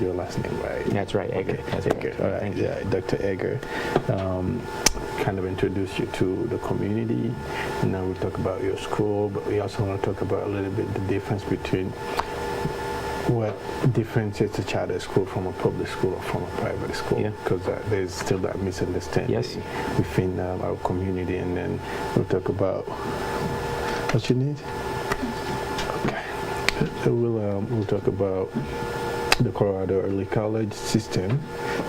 said your last name right. That's right, Egger. Okay. That's Egger. right. All right. Yeah, Dr. Egger. Kind of introduce you to the community, and now we'll talk about your school, but we also want to talk about a little bit the difference between what differentiates a charter school from a public school or from a private school, because there's still that misunderstanding within our community, and then we'll talk about what you need. Okay. We'll talk about the Colorado Early College system,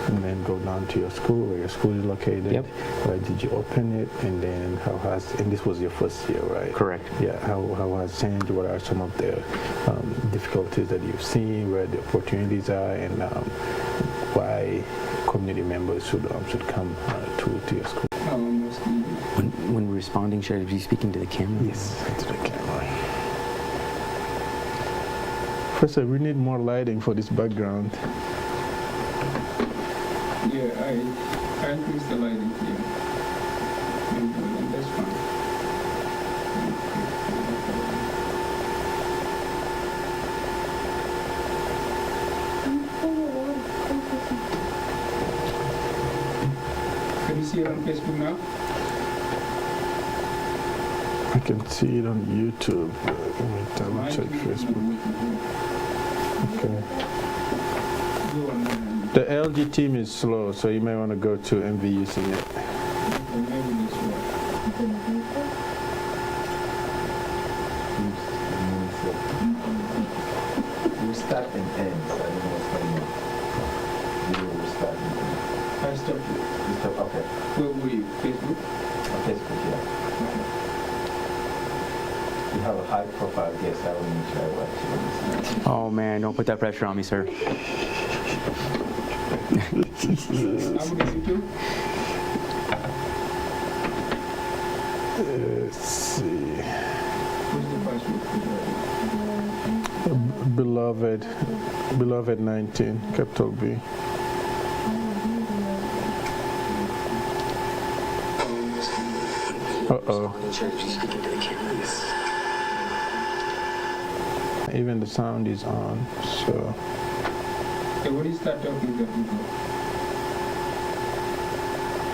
and then go down to your school, where your school is located. Why did you open it, and then and this was your first year, right? Correct. Yeah. How has it changed? What are some of the difficulties that you've seen? Where the opportunities are, and why community members should come to your school? When we're responding, should I be speaking to the camera? Yes, to the camera. First, we need more lighting for this background. Yeah, I increase the lighting here. And that's fine. Can you see it on Facebook now? I can see it on YouTube. Let me double check Facebook. Okay. The LG team is slow, so you may want to go to MV using it. You start and end. I don't know what's going on. You will start and end. I stopped it. You stop, okay. Where were you? Facebook? On Facebook, yeah. You have a high profile guest. I will make sure I watch you. Oh man, don't put that pressure on me, sir. Let's see. What's the password? Beloved 19, capital B. Even the sound is on, so. Okay, what do you start talking to people?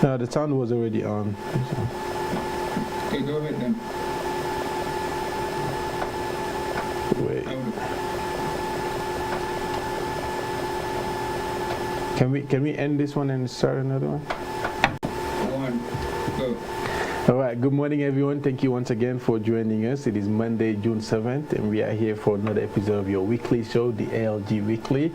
No, the sound was already on. Okay, go ahead then. Wait. Can we end this one and start another one? One, go. All right, good morning everyone. Thank you once again for joining us. It is Monday, June 7th, and we are here for another episode of your weekly show, the ALG Weekly.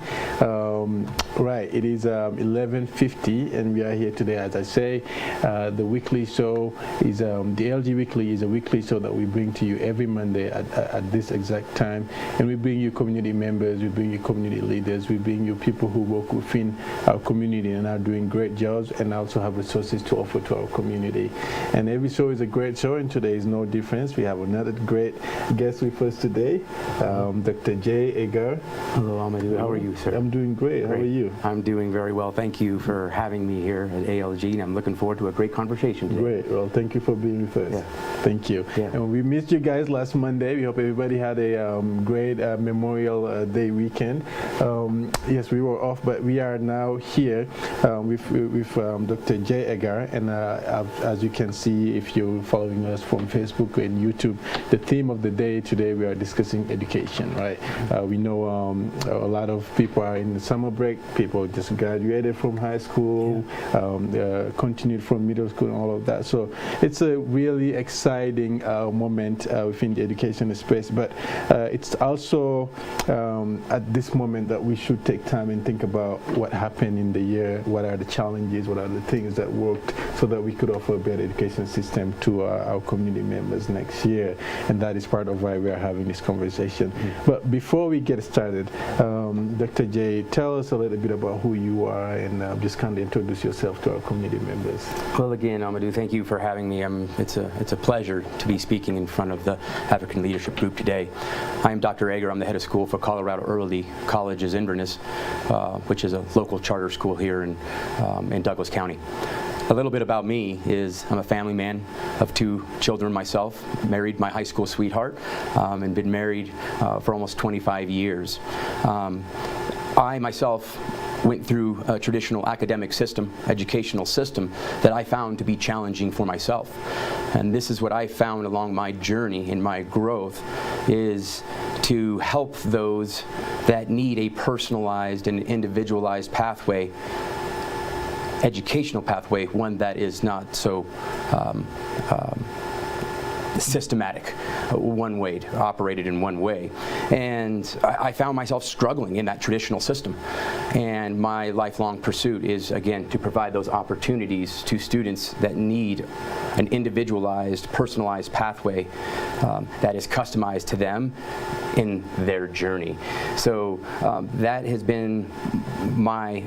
Right, it is 11:50, and we are here today. As I say, the weekly show is the ALG Weekly is a weekly show that we bring to you every Monday at this exact time, and we bring you community members, we bring you community leaders, we bring you people who work within our community and are doing great jobs, and also have resources to offer to our community. And every show is a great show, and today is no difference. We have another great guest with us today, Dr. J. Egger. Hello, Amadou. How are you, sir? I'm doing great. How are you? I'm doing very well. Thank you for having me here at ALG, and I'm looking forward to a great conversation today. Great. Well, thank you for being with us. Yeah. Thank you. Yeah. And we missed you guys last Monday. We hope everybody had a great Memorial Day weekend. Yes, we were off, but we are now here with Dr. J. Egger, and as you can see, if you're following us from Facebook and YouTube, the theme of the day today, we are discussing education, right? We know a lot of people are in the summer break. People just graduated from high school, continued from middle school and all of that. So it's a really exciting moment within the education space, but it's also at this moment that we should take time and think about what happened in the year, what are the challenges, what are the things that worked, so that we could offer a better education system to our community members next year. And that is part of why we are having this conversation. But before we get started, Dr. J, tell us a little bit about who you are, and just kind of introduce yourself to our community members. Well, again, Amadou, thank you for having me. It's a pleasure to be speaking in front of the African Leadership Group today. I am Dr. Egger. I'm the head of school for Colorado Early Colleges Inverness, which is a local charter school here in Douglas County. A little bit about me is I'm a family man of 2 children myself, married my high school sweetheart, and been married for almost 25 years. I myself went through a traditional academic system, educational system, that I found to be challenging for myself. And this is what I found along my journey in my growth, is to help those that need a personalized and individualized pathway, educational pathway, one that is not so systematic, one way, operated in one way. And I found myself struggling in that traditional system. And my lifelong pursuit is, again, to provide those opportunities to students that need an individualized, personalized pathway that is customized to them in their journey. So that has been my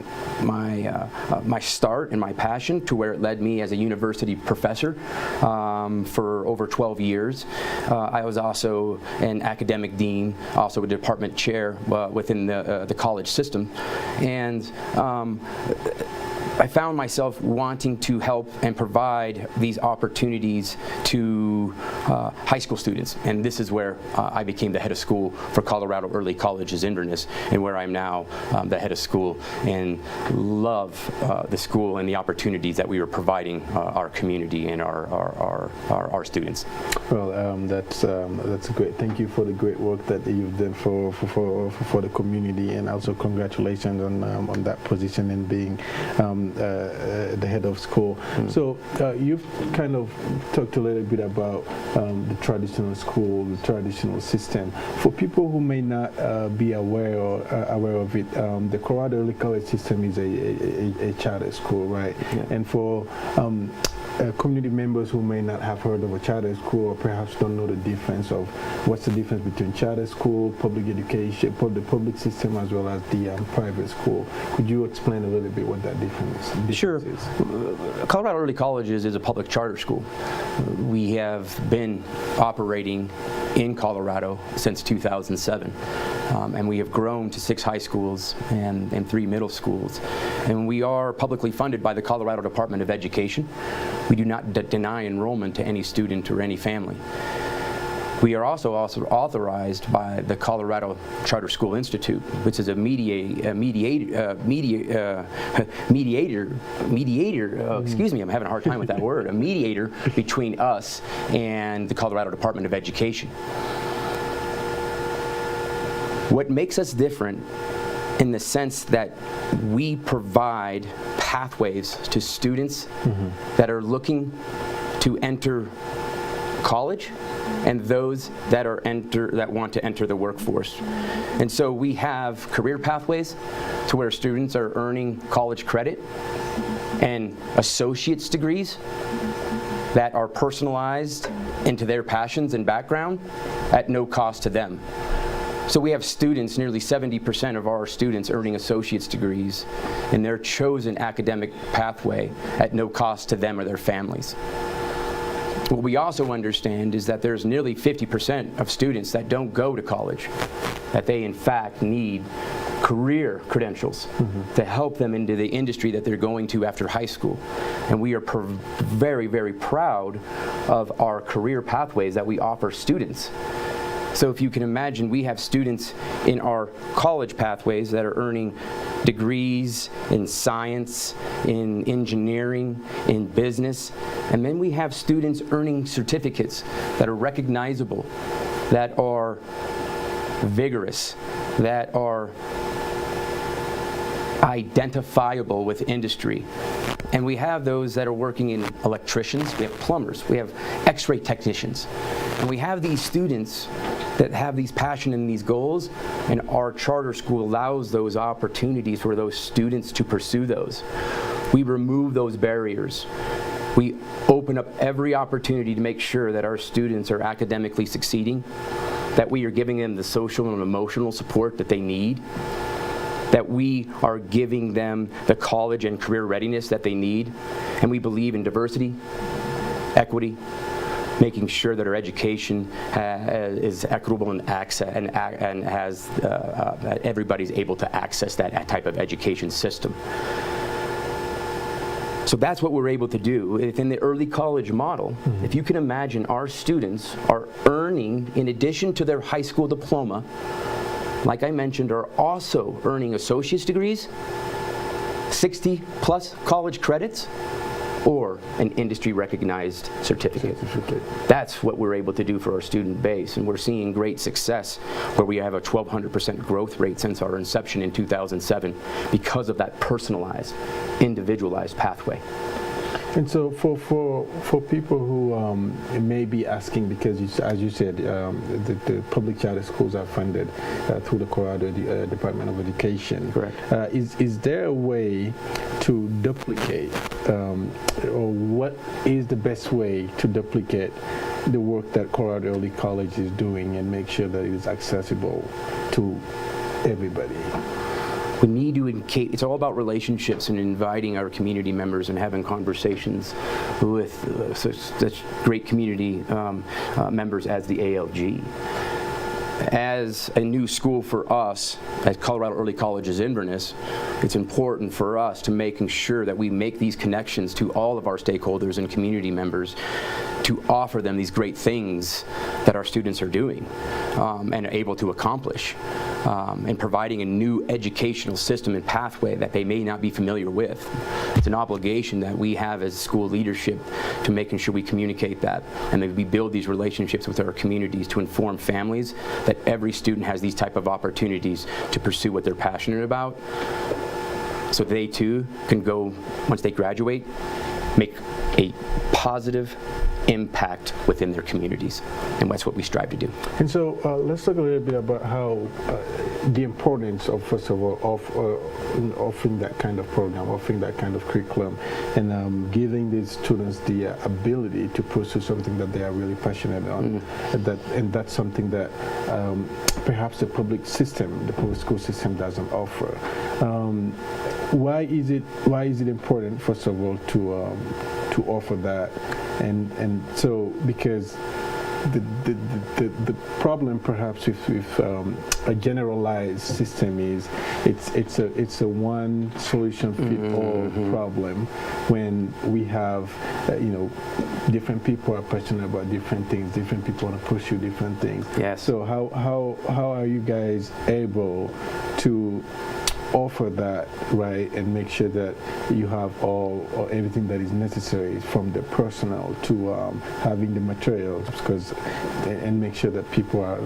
start and my passion, to where it led me as a university professor for over 12 years. I was also an academic dean, also a department chair within the college system, and I found myself wanting to help and provide these opportunities to high school students, and this is where I became the head of school for Colorado Early Colleges Inverness, and where I'm now the head of school, and love the school and the opportunities that we were providing our community and our students. Well, that's great. Thank you for the great work that you've done for the community, and also congratulations on that position and being the head of school. So you've kind of talked a little bit about the traditional school, the traditional system. For people who may not be aware of it, the Colorado Early College system is a charter school, right? Yeah. And for community members who may not have heard of a charter school, or perhaps don't know the difference of what's the difference between charter school, public education, the public system, as well as the private school, could you explain a little bit what that difference Sure. is? Colorado Early Colleges is a public charter school. We have been operating in Colorado since 2007. And we have grown to 6 high schools and 3 middle schools. And we are publicly funded by the Colorado Department of Education. We do not deny enrollment to any student or any family. We are also authorized by the Colorado Charter School Institute, which is a mediator, excuse me, I'm having a hard time with that word, a mediator between us and the Colorado Department of Education. What makes us different in the sense that we provide pathways to students that are looking to enter college, and those that want to enter the workforce. And so we have career pathways to where students are earning college credit and associate's degrees that are personalized into their passions and background at no cost to them. So we have students, nearly 70% of our students earning associate's degrees in their chosen academic pathway at no cost to them or their families. What we also understand is that there's nearly 50% of students that don't go to college, that they in fact need career credentials to help them into the industry that they're going to after high school. And we are very, very proud of our career pathways that we offer students. So if you can imagine, we have students in our college pathways that are earning degrees in science, in engineering, in business, and then we have students earning certificates that are recognizable, that are vigorous, that are identifiable with industry. And we have those that are working in electricians, we have plumbers, we have x-ray technicians. And we have these students that have these passion and these goals, and our charter school allows those opportunities for those students to pursue those. We remove those barriers. We open up every opportunity to make sure that our students are academically succeeding, that we are giving them the social and emotional support that they need, that we are giving them the college and career readiness that they need, and we believe in diversity, equity, making sure that our education is equitable and has everybody's able to access that type of education system. So that's what we're able to do. Within the early college model, if you can imagine, our students are earning, in addition to their high school diploma, like I mentioned, are also earning associate's degrees, 60 plus college credits, or an industry-recognized certificate. That's what we're able to do for our student base, and we're seeing great success where we have a 1,200% growth rate since our inception in 2007 because of that personalized, individualized pathway. And so for people who may be asking, because as you said, the public charter schools are funded through the Colorado Department of Education. Correct. Is there a way to duplicate, or what is the best way to duplicate the work that Colorado Early College is doing and make sure that it is accessible to everybody? We need to it's all about relationships and inviting our community members and having conversations with such great community members as the ALG. As a new school for us, at Colorado Early Colleges Inverness, it's important for us to making sure that we make these connections to all of our stakeholders and community members to offer them these great things that our students are doing and are able to accomplish, and providing a new educational system and pathway that they may not be familiar with. It's an obligation that we have as school leadership to making sure we communicate that and that we build these relationships with our communities to inform families that every student has these type of opportunities to pursue what they're passionate about, so they too can go, once they graduate, make a positive impact within their communities, and that's what we strive to do. And so let's talk a little bit about how the importance of, first of all, of offering that kind of program, offering that kind of curriculum, and giving these students the ability to pursue something that they are really passionate on. And that's something that perhaps the public school system doesn't offer. Why is it important, first of all, to offer that? And so, because the problem perhaps with a generalized system is it's a one solution fit all problem, when we have different people are passionate about different things, different people want to pursue different things. Yes. So how are you guys able to offer that, right, and make sure that you have everything that is necessary, from the personnel to having the materials, and make sure that people are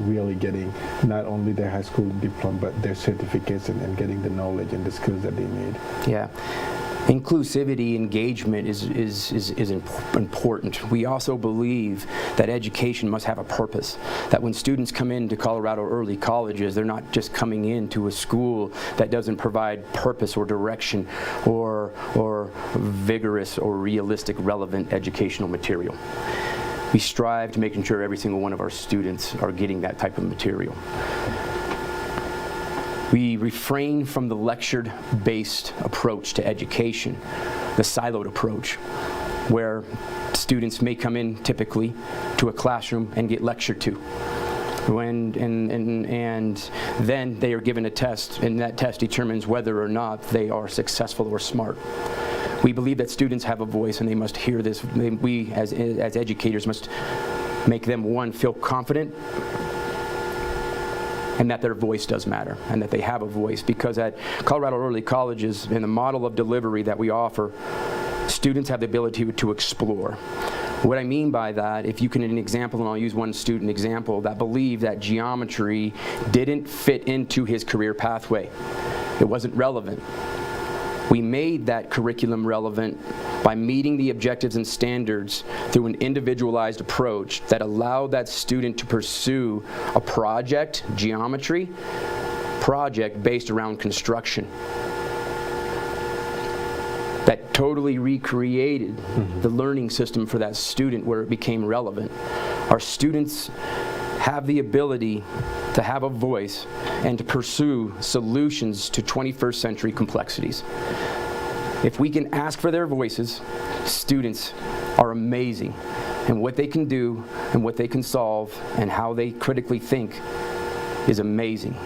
really getting not only their high school diploma but their certificates, and getting the knowledge and the skills that they need? Yeah. Inclusivity, engagement is important. We also believe that education must have a purpose, that when students come into Colorado Early Colleges, they're not just coming into a school that doesn't provide purpose or direction or vigorous or realistic, relevant educational material. We strive to making sure every single one of our students are getting that type of material. We refrain from the lecture-based approach to education, the siloed approach, where students may come in typically to a classroom and get lectured to. And then they are given a test, and that test determines whether or not they are successful or smart. We believe that students have a voice, and they must hear this. We, as educators, must make them, one, feel confident, and that their voice does matter, and that they have a voice, because at Colorado Early Colleges, in the model of delivery that we offer, students have the ability to explore. What I mean by that, if you can, an example, and I'll use one student example that believed that geometry didn't fit into his career pathway. It wasn't relevant. We made that curriculum relevant by meeting the objectives and standards through an individualized approach that allowed that student to pursue a geometry project based around construction, that totally recreated the learning system for that student, where it became relevant. Our students have the ability to have a voice and to pursue solutions to 21st century complexities. If we can ask for their voices, students are amazing, and what they can do and what they can solve and how they critically think is amazing.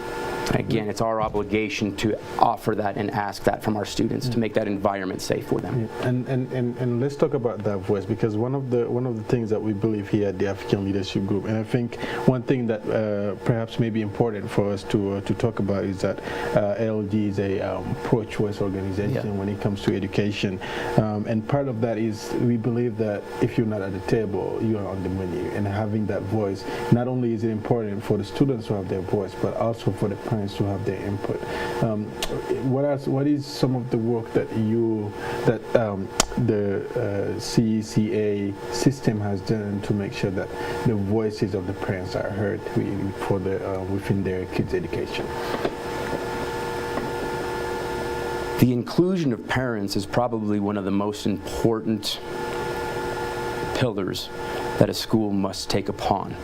Again, it's our obligation to offer that and ask that from our students to make that environment safe for them. Yeah. And let's talk about that voice, because one of the things that we believe here at the African Leadership Group, and I think one thing that perhaps may be important for us to talk about is that ALG is a pro-choice organization when it comes to education, and part of that is we believe that if you're not at the table, you are on the menu, and having that voice, not only is it important for the students to have their voice, but also for the parents to have their input. What is some of the work that the CECA system has done to make sure that the voices of the parents are heard for within their kids' education? The inclusion of parents is probably one of the most important pillars that a school must take upon.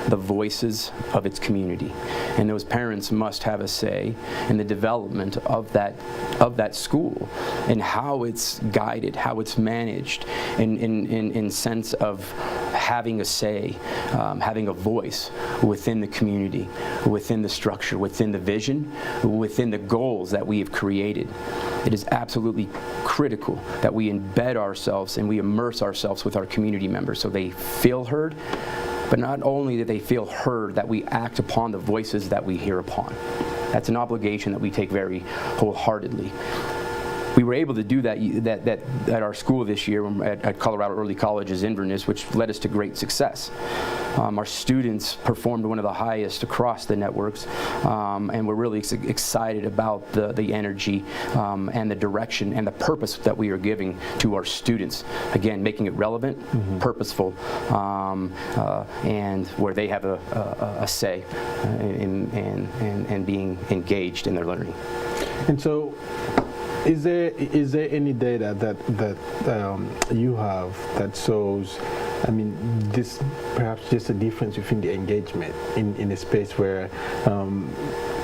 The voices of its community, and those parents must have a say in the development of that school and how it's guided, how it's managed, in sense of having a say, having a voice within the community, within the structure, within the vision, within the goals that we have created. It is absolutely critical that we embed ourselves and we immerse ourselves with our community members so they feel heard. But not only do they feel heard, that we act upon the voices that we hear upon. That's an obligation that we take very wholeheartedly. We were able to do that at our school this year at Colorado Early College's Inverness, which led us to great success. Our students performed one of the highest across the networks, and we're really excited about the energy and the direction and the purpose that we are giving to our students. Again, making it relevant, purposeful, and where they have a say in being engaged in their learning. And so, is there any data that you have that shows, I mean, this perhaps just a difference within the engagement in a space where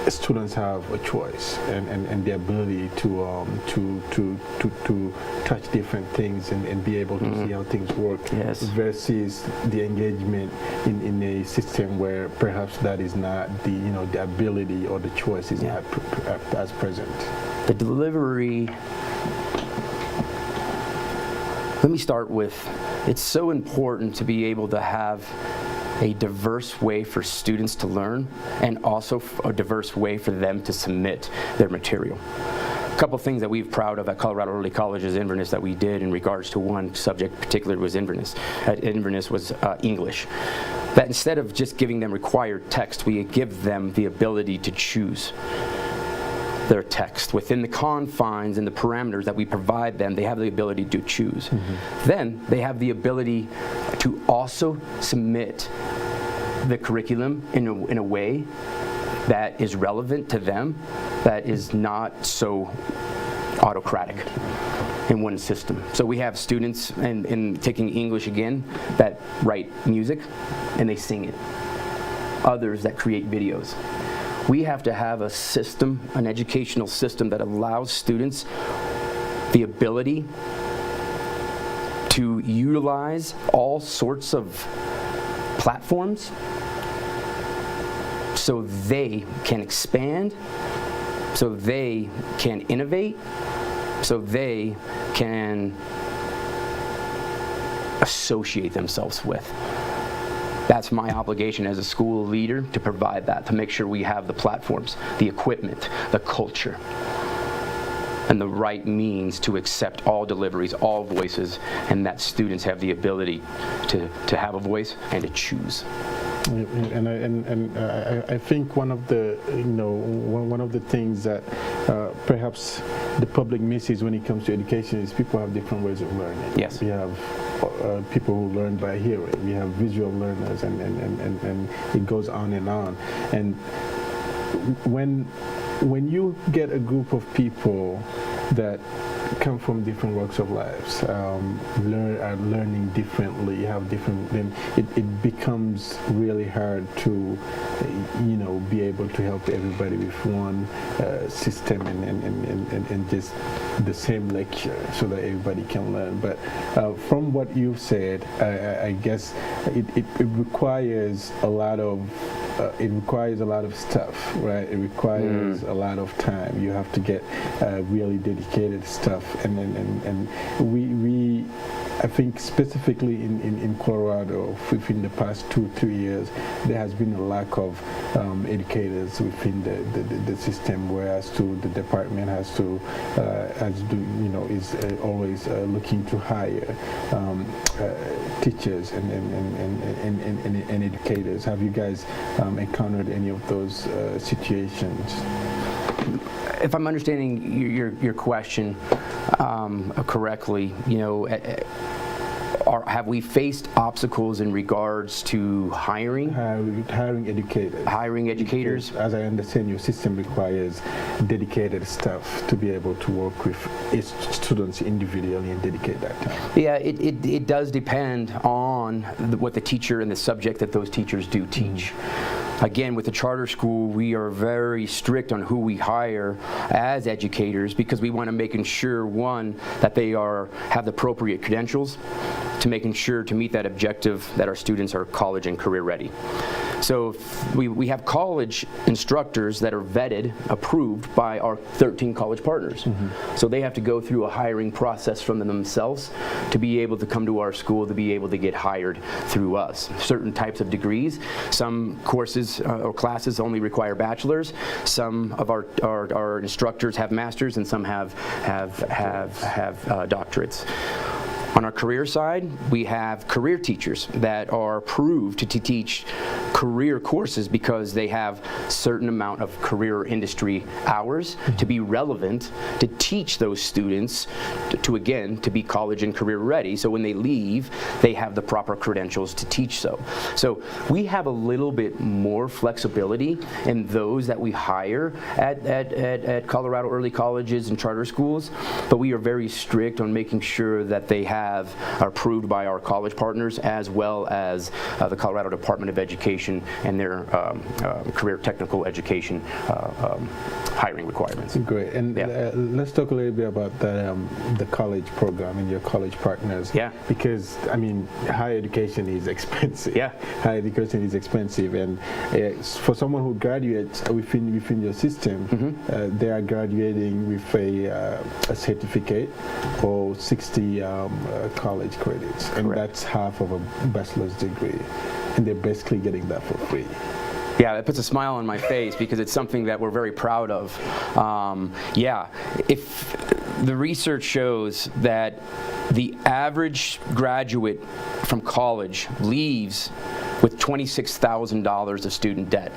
students have a choice and the ability to touch different things and be able to see how things work, versus the engagement in a system where perhaps that is not the ability or the choice is not as present. The delivery, let me start with, it's so important to be able to have a diverse way for students to learn and also a diverse way for them to submit their material. A couple things that we're proud of at Colorado Early College's Inverness that we did in regards to one subject particularly was Inverness. At Inverness was English. That instead of just giving them required text, we give them the ability to choose their text. Within the confines and the parameters that we provide them, they have the ability to choose. Then they have the ability to also submit the curriculum in a way that is relevant to them, that is not so autocratic in one system. So we have students in taking English again that write music and they sing it. Others that create videos. We have to have a system, an educational system that allows students the ability to utilize all sorts of platforms so they can expand, so they can innovate, so they can associate themselves with. That's my obligation as a school leader, to provide that, to make sure we have the platforms, the equipment, the culture, and the right means to accept all deliveries, all voices, and that students have the ability to have a voice and to choose. And I think one of the things that perhaps the public misses when it comes to education is people have different ways of learning. Yes. We have people who learn by hearing. We have visual learners, and it goes on and on. And when you get a group of people that come from different walks of lives, are learning differently, have different, then it becomes really hard to be able to help everybody with one system and just the same lecture so that everybody can learn. But from what you've said, I guess it requires a lot of it requires a lot of stuff, right? It requires a lot of time. You have to get really dedicated stuff, and we I think specifically in Colorado, within the past 2-3 years, there has been a lack of educators within the system, whereas the department has to is always looking to hire teachers and educators. Have you guys encountered any of those situations? If I'm understanding your question correctly, have we faced obstacles in regards to hiring? Hiring educators. Hiring educators? Because, as I understand, your system requires dedicated staff to be able to work with students individually and dedicate that time. Yeah, it does depend on what the teacher and the subject that those teachers do teach. Again, with the charter school, we are very strict on who we hire as educators because we want to make sure, one, that they have the appropriate credentials to making sure to meet that objective that our students are college and career ready. So we have college instructors that are vetted, approved by our 13 college partners. So they have to go through a hiring process from themselves to be able to come to our school, to be able to get hired through us. Certain types of degrees, some courses or classes only require bachelor's, some of our instructors have masters, and some have doctorates. On our career side, we have career teachers that are approved to teach career courses because they have certain amount of career industry hours to be relevant to teach those students to be college and career ready. So when they leave, they have the proper credentials to teach so. So we have a little bit more flexibility in those that we hire at Colorado early colleges and charter schools, but we are very strict on making sure that they are approved by our college partners as well as the Colorado Department of Education and their career technical education hiring requirements. Great. And let's talk a little bit about the college program and your college partners. Yeah. Because, I mean, higher education is expensive. Yeah. Higher education is expensive. And for someone who graduates within your system, they are graduating with a certificate or 60 college credits. And that's half of a bachelor's degree. And they're basically getting that for free. Yeah, that puts a smile on my face because it's something that we're very proud of. If the research shows that the average graduate from college leaves with $26,000 of student debt,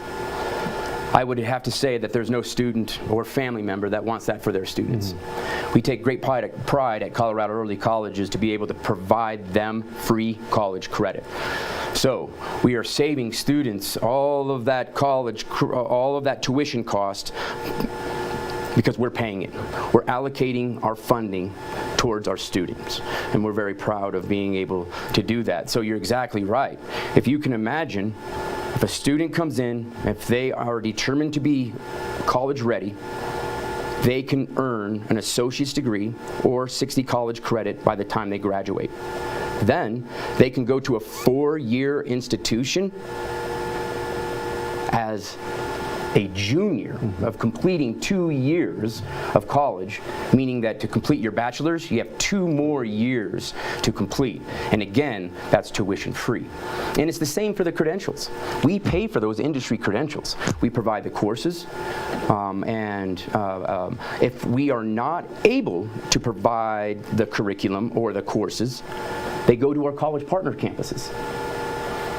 I would have to say that there's no student or family member that wants that for their students. We take great pride at Colorado early colleges to be able to provide them free college credit. So we are saving students all of that tuition cost because we're paying it. We're allocating our funding towards our students, and we're very proud of being able to do that. So you're exactly right. If you can imagine, if a student comes in, if they are determined to be college ready, they can earn an associate's degree or 60 college credit by the time they graduate. Then they can go to a 4-year institution as a junior of completing 2 years of college, meaning that to complete your bachelor's, you have 2 more years to complete. And again, that's tuition free. And it's the same for the credentials. We pay for those industry credentials. We provide the courses, if we are not able to provide the curriculum or the courses, they go to our college partner campuses.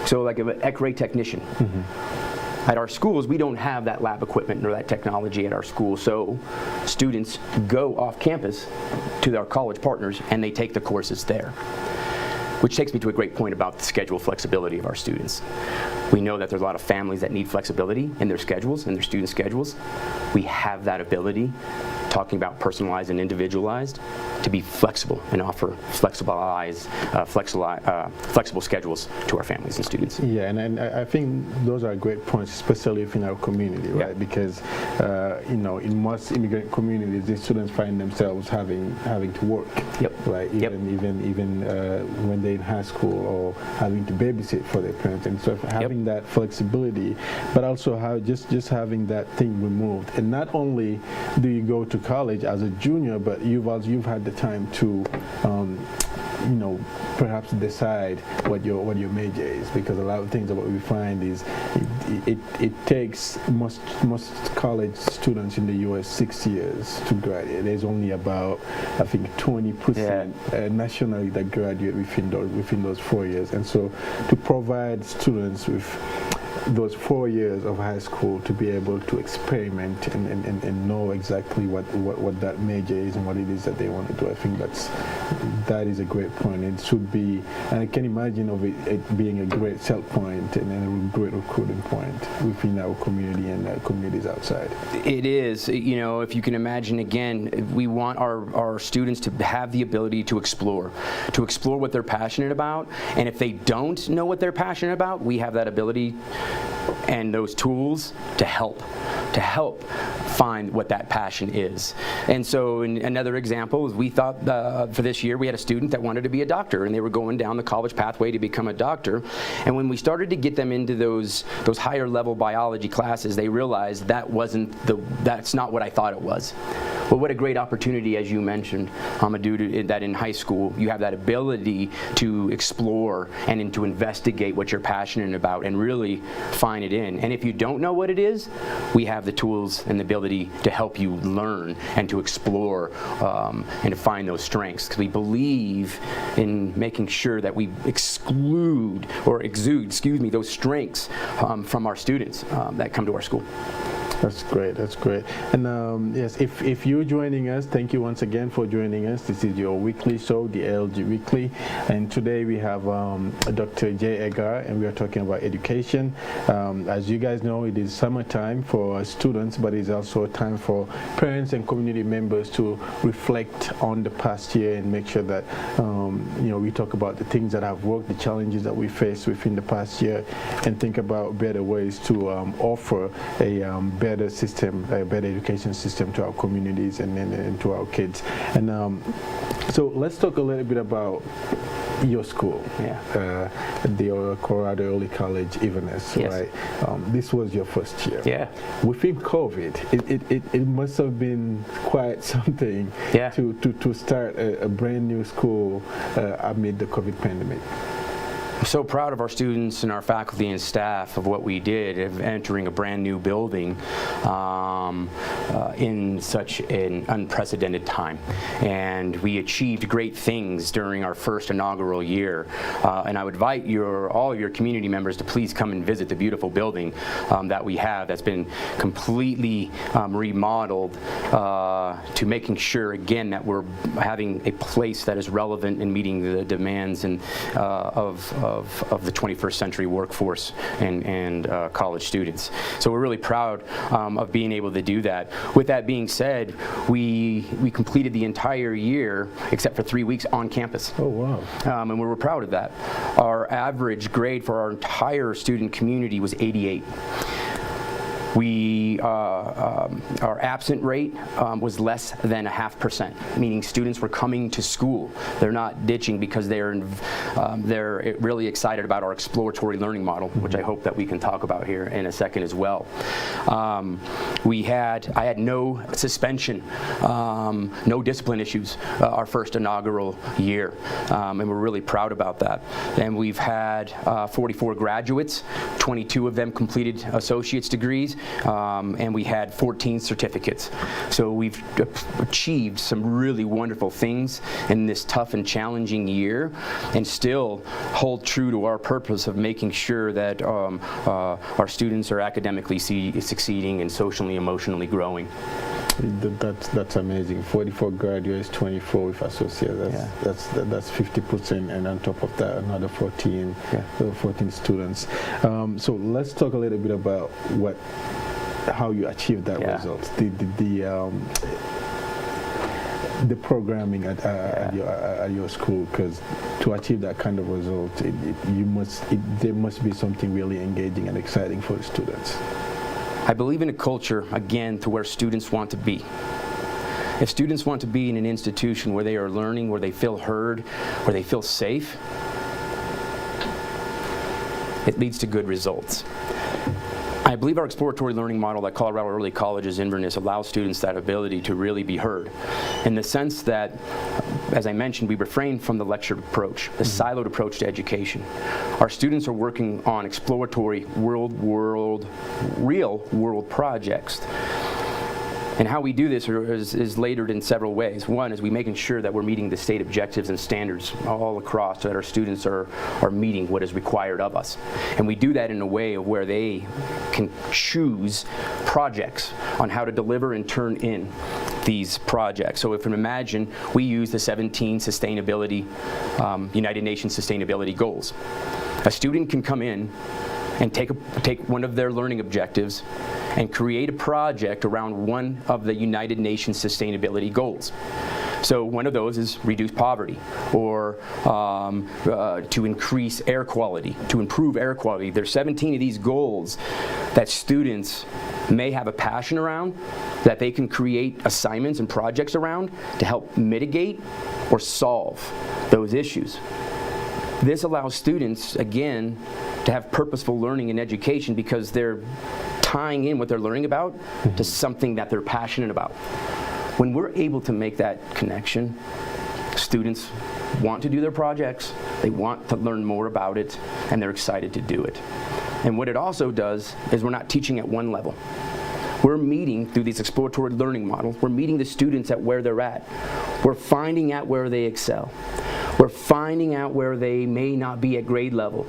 So like an X-ray technician. At our schools, we don't have that lab equipment or that technology at our school, so students go off campus to our college partners and they take the courses there. Which takes me to a great point about the schedule flexibility of our students. We know that there's a lot of families that need flexibility in their schedules, in their student schedules. We have that ability talking about personalized and individualized, to be flexible and offer flexible schedules to our families and students. Yeah, and I think those are great points, especially in our community, right? Yeah. Because you know, in most immigrant communities, the students find themselves having to work, Yep. right? Yep. Even when they're in high school, or having to babysit for their parents, and so having that flexibility, but also how just having that thing removed. And not only do you go to college as a junior, but you've had the time to you know, perhaps decide what your major is, because a lot of things that what we find is it takes most college students in the U.S. 6 years to graduate. There's only about, I think, 20% nationally that graduate within those 4 years, and so to provide students with those 4 years of high school to be able to experiment and know exactly what that major is and what it is that they want to do. I think that is a great point. It should be, and I can imagine of it being a great sell point and a great recruiting point within our community and our communities outside. It is. You know, if you can imagine, again, we want our students to have the ability to explore what they're passionate about, and if they don't know what they're passionate about, we have that ability and those tools to help find what that passion is. And so another example is we thought for this year we had a student that wanted to be a doctor, and they were going down the college pathway to become a doctor, and when we started to get them into those higher level biology classes, they realized that's not what I thought it was. But what a great opportunity, as you mentioned, Amadou, that in high school you have that ability to explore and to investigate what you're passionate about and really find it in. And if you don't know what it is, we have the tools and the ability to help you learn and to explore and to find those strengths. Because we believe in making sure that we exude those strengths from our students that come to our school. That's great. That's great. And yes, if you're joining us, thank you once again for joining us. This is your weekly show, the ALG Weekly, and today we have Dr. J. Edgar, and we are talking about education. As you guys know, it is summertime for students, but it's also a time for parents and community members to reflect on the past year and make sure that you know, we talk about the things that have worked, the challenges that we faced within the past year, and think about better ways to offer a better system, a better education system to our communities and to our kids. And so let's talk a little bit about your school, the Colorado Early College Inverness, yes. Right? This was your first year. Yeah. Within COVID, it must have been quite something to start a brand new school amid the COVID pandemic. I'm so proud of our students and our faculty and staff of what we did of entering a brand new building in such an unprecedented time. And we achieved great things during our first inaugural year. And I would invite all of your community members to please come and visit the beautiful building that we have that's been completely remodeled to making sure, again, that we're having a place that is relevant in meeting the demands and of the 21st century workforce and college students. So we're really proud of being able to do that. With that being said, we completed the entire year except for 3 weeks on campus. Oh, wow. And we were proud of that. Our average grade for our entire student community was 88. Our absent rate was less than 0.5%, meaning students were coming to school. They're not ditching because they're really excited about our exploratory learning model, which I hope that we can talk about here in a second as well. I had no suspension, no discipline issues our first inaugural year, and we're really proud about that. And we've had 44 graduates, 22 of them completed associate's degrees, and we had 14 certificates. So we've achieved some really wonderful things in this tough and challenging year, and still hold true to our purpose of making sure that our students are academically succeeding and socially, emotionally growing. That's amazing. 44 graduates, 24 with associates. That's 50%, and on top of that, another 14 students. So let's talk a little bit about how you achieved that result. the programming at your school, because to achieve that kind of result, there must be something really engaging and exciting for the students. I believe in a culture, again, to where students want to be. If students want to be in an institution where they are learning, where they feel heard, where they feel safe, it leads to good results. I believe our exploratory learning model that Colorado Early Colleges Inverness allows students that ability to really be heard, in the sense that, as I mentioned, we refrain from the lectured approach, the siloed approach to education. Our students are working on exploratory real world projects. And how we do this is layered in several ways. One is we making sure that we're meeting the state objectives and standards all across, so that our students are meeting what is required of us. And we do that in a way of where they can choose projects on how to deliver and turn in these projects. So if you imagine, we use the 17 sustainability, United Nations Sustainability Goals. A student can come in and take one of their learning objectives and create a project around one of the United Nations Sustainability Goals. So one of those is reduce poverty, or to increase air quality, to improve air quality. There's 17 of these goals that students may have a passion around, that they can create assignments and projects around to help mitigate or solve those issues. This allows students, again, to have purposeful learning and education, because they're tying in what they're learning about to something that they're passionate about. When we're able to make that connection, students want to do their projects, they want to learn more about it, and they're excited to do it. And what it also does is we're not teaching at one level. We're meeting through these exploratory learning models, we're meeting the students at where they're at. We're finding out where they excel. We're finding out where they may not be at grade level.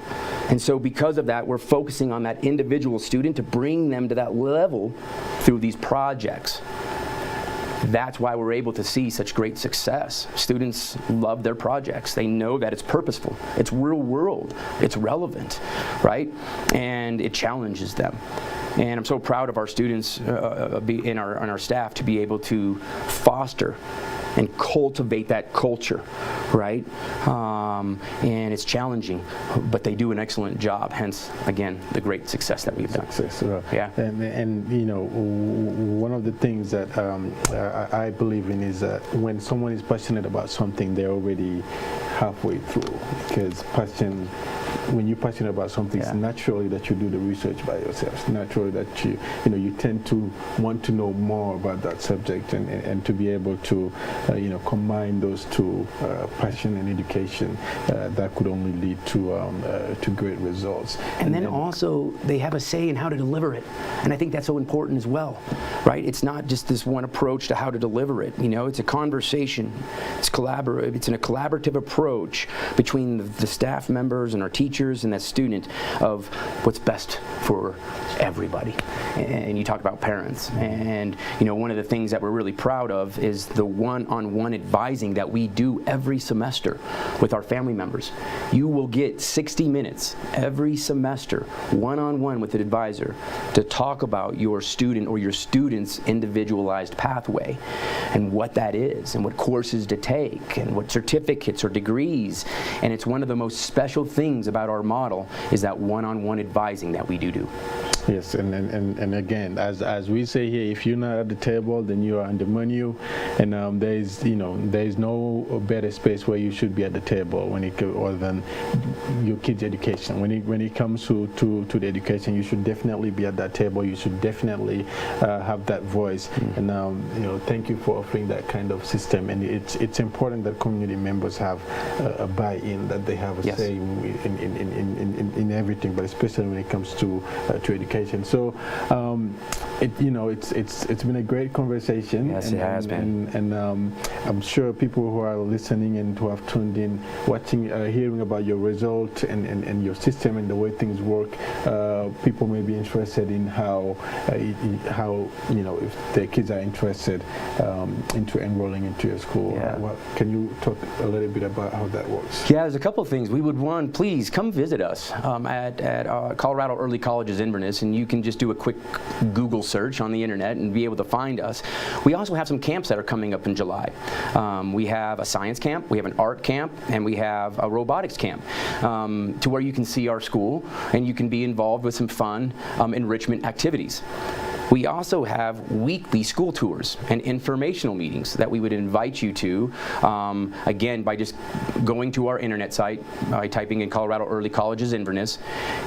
And so because of that, we're focusing on that individual student to bring them to that level through these projects. That's why we're able to see such great success. Students love their projects. They know that it's purposeful, it's real world, it's relevant, right? And it challenges them. And I'm so proud of our students and our staff to be able to foster and cultivate that culture, right? And it's challenging, but they do an excellent job. Hence, again, the great success that we've done. Yeah. And you know, one of the things that I believe in is that when someone is passionate about something, they're already halfway through. Because when you're passionate about something, it's naturally that you do the research by yourself. It's naturally that you tend to want to know more about that subject, and to be able to combine those two, passion and education, that could only lead to great results. And then also they have a say in how to deliver it, and I think that's so important as well, right? It's not just this one approach to how to deliver it. It's a conversation. It's in a collaborative approach between the staff members and our teachers and that student of what's best for everybody. And you talked about parents, and one of the things that we're really proud of is the one-on-one advising that we do every semester with our family members. You will get 60 minutes every semester, one-on-one with an advisor, to talk about your student or your student's individualized pathway and what that is, and what courses to take, and what certificates or degrees. And it's one of the most special things about our model is that one-on-one advising that we do. Yes, and again, as we say here, if you're not at the table, then you are on the menu, and there is no better space where you should be at the table other than your kids' education. When it comes to the education, you should definitely be at that table. You should definitely have that voice. And thank you for offering that kind of system. And it's important that community members have a buy-in, that they have a say in everything, but especially when it comes to education. So it's been a great conversation. Yes, it has been. And I'm sure people who are listening and who have tuned in, watching, hearing about your result and your system and the way things work, people may be interested in how if their kids are interested into enrolling into your school. Can you talk a little bit about how that works? Yeah, there's a couple of things. We would want, please come visit us at Colorado Early Colleges Inverness, and you can just do a quick Google search on the internet and be able to find us. We also have some camps that are coming up in July. We have a science camp, we have an art camp, and we have a robotics camp to where you can see our school and you can be involved with some fun enrichment activities. We also have weekly school tours and informational meetings that we would invite you to, again, by just going to our internet site, by typing in Colorado Early Colleges Inverness,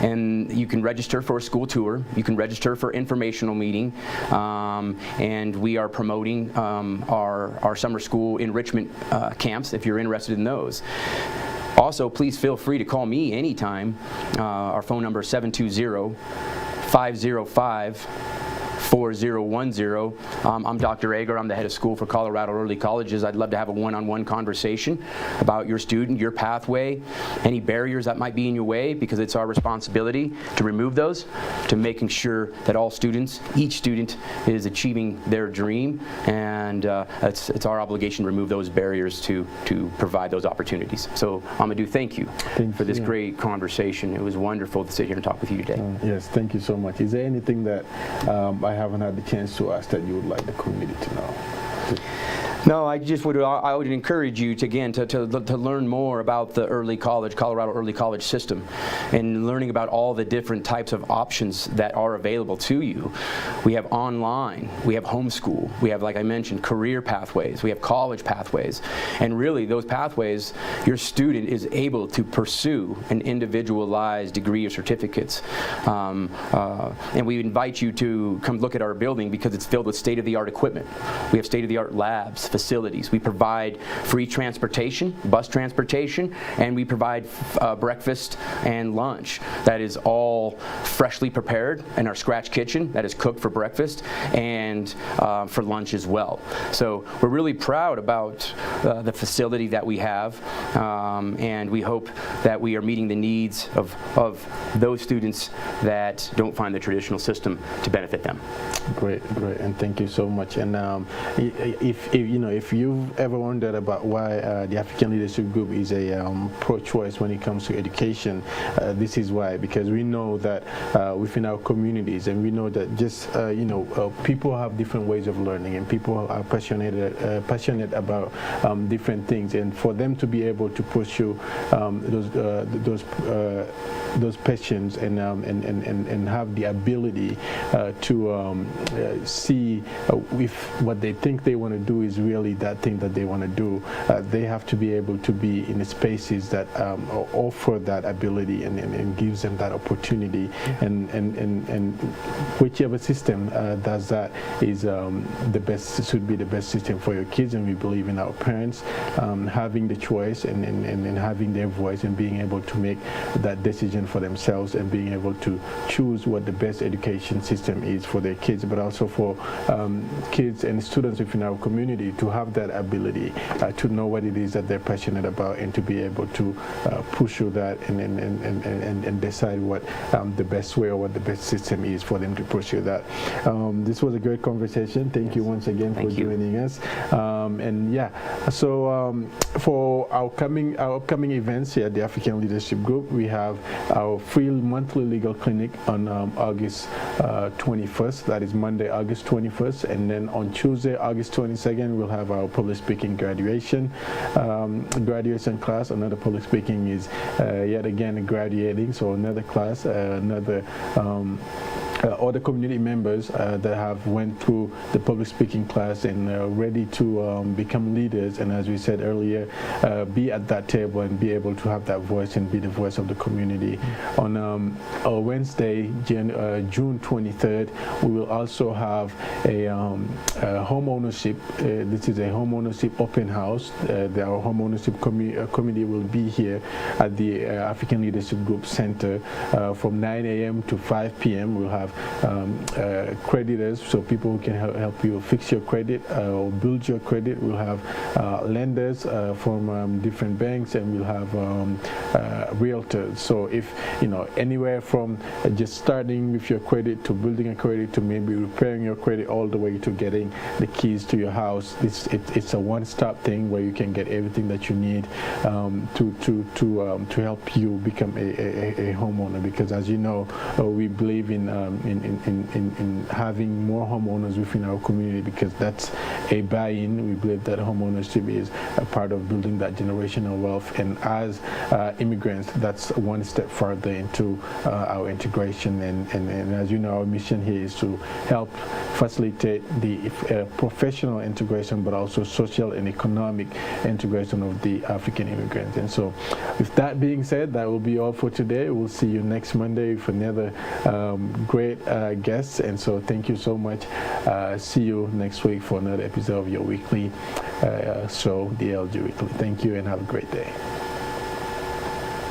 and you can register for a school tour, you can register for informational meeting, and we are promoting our summer school enrichment camps if you're interested in those. Also, please feel free to call me anytime. Our phone number is 720-505-4010. I'm Dr. Agar. I'm the head of school for Colorado Early Colleges. I'd love to have a one-on-one conversation about your student, your pathway, any barriers that might be in your way, because it's our responsibility to remove those, to making sure that all students, each student, is achieving their dream, and it's our obligation to remove those barriers to provide those opportunities. So, Amadou, thank you for this great conversation. It was wonderful to sit here and talk with you today. Yes, thank you so much. Is there anything that I haven't had the chance to ask that you would like the community to know? No, I would encourage you to, again, to learn more about the Colorado Early College system, and learning about all the different types of options that are available to you. We have online, we have homeschool, we have, like I mentioned, career pathways, we have college pathways, and really those pathways, your student is able to pursue an individualized degree or certificates. And we invite you to come look at our building because it's filled with state-of-the-art equipment. We have state-of-the-art labs, facilities. We provide free transportation, bus transportation, and we provide breakfast and lunch that is all freshly prepared in our scratch kitchen that is cooked for breakfast and for lunch as well. So we're really proud about the facility that we have, and we hope that we are meeting the needs of those students that don't find the traditional system to benefit them. Great, and thank you so much. And if you've ever wondered about why the African Leadership Group is a pro-choice when it comes to education, this is why. Because we know that within our communities, and we know that just people have different ways of learning, and people are passionate about different things, and for them to be able to pursue those passions and have the ability to see if what they think they want to do is really that thing that they want to do, they have to be able to be in spaces that offer that ability and gives them that opportunity, and whichever system does that is the best, should be the best system for your kids. And we believe in our parents having the choice and having their voice and being able to make that decision for themselves and being able to choose what the best education system is for their kids, but also for kids and students within our community to have that ability to know what it is that they're passionate about, and to be able to pursue that and decide what the best way or what the best system is for them to pursue that. This was a great conversation. Thank you once again for joining us. And yeah, so for our upcoming events here at the African Leadership Group, we have our free monthly legal clinic on August 21st. That is Monday, August 21st, and then on Tuesday, August 22nd, we'll have our public speaking graduation class. Another public speaking is yet again graduating, so another class, other community members that have went through the public speaking class and ready to become leaders, and as we said earlier, be at that table and be able to have that voice and be the voice of the community. On Wednesday, June 23rd, we will also have a home ownership. This is a home ownership open house. Our home ownership committee will be here at the African Leadership Group Center from 9 a.m. to 5 p.m. We'll have creditors, so people who can help you fix your credit or build your credit. We'll have lenders from different banks, and we'll have realtors. So if anywhere from just starting with your credit to building a credit to maybe repairing your credit all the way to getting the keys to your house, it's a one-stop thing where you can get everything that you need to help you become a homeowner. Because as you know, we believe in in having more homeowners within our community, because that's a buy-in. We believe that homeownership is a part of building that generational wealth, and as immigrants, that's one step further into our integration. And as you know, our mission here is to help facilitate the professional integration, but also social and economic integration of the African immigrants. And so with that being said, that will be all for today. We'll see you next Monday with another great guest. And so thank you so much. See you next week for another episode of your weekly show, the ALG Weekly. Thank you and have a great day.